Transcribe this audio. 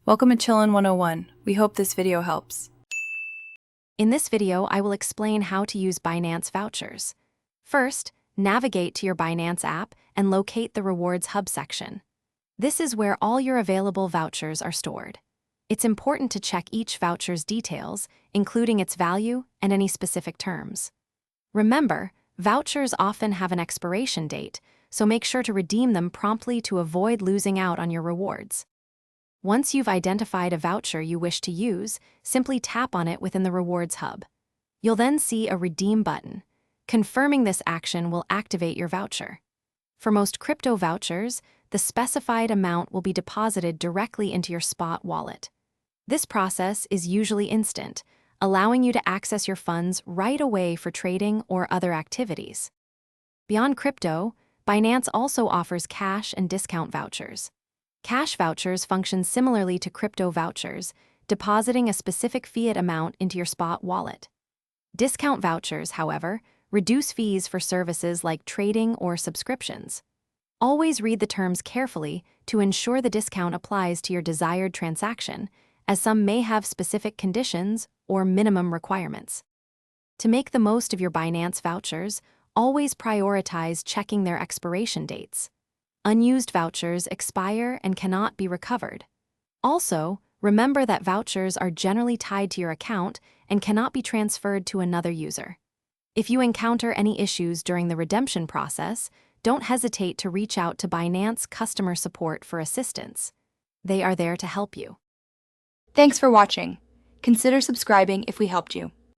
Welcome to Chillin' 101. We hope this video helps. In this video, I will explain how to use Binance Vouchers. First, navigate to your Binance app and locate the Rewards Hub section. This is where all your available vouchers are stored. It's important to check each voucher's details, including its value and any specific terms. Remember, vouchers often have an expiration date, so make sure to redeem them promptly to avoid losing out on your rewards. Once you've identified a voucher you wish to use, simply tap on it within the Rewards Hub. You'll then see a Redeem button. Confirming this action will activate your voucher. For most crypto vouchers, the specified amount will be deposited directly into your spot wallet. This process is usually instant, allowing you to access your funds right away for trading or other activities. Beyond crypto, Binance also offers cash and discount vouchers. Cash vouchers function similarly to crypto vouchers, depositing a specific fiat amount into your spot wallet. Discount vouchers, however, reduce fees for services like trading or subscriptions. Always read the terms carefully to ensure the discount applies to your desired transaction, as some may have specific conditions or minimum requirements. To make the most of your Binance vouchers, always prioritize checking their expiration dates. Unused vouchers expire and cannot be recovered. Also, remember that vouchers are generally tied to your account and cannot be transferred to another user. If you encounter any issues during the redemption process, don't hesitate to reach out to Binance customer support for assistance. They are there to help you. Thanks for watching. Consider subscribing if we helped you.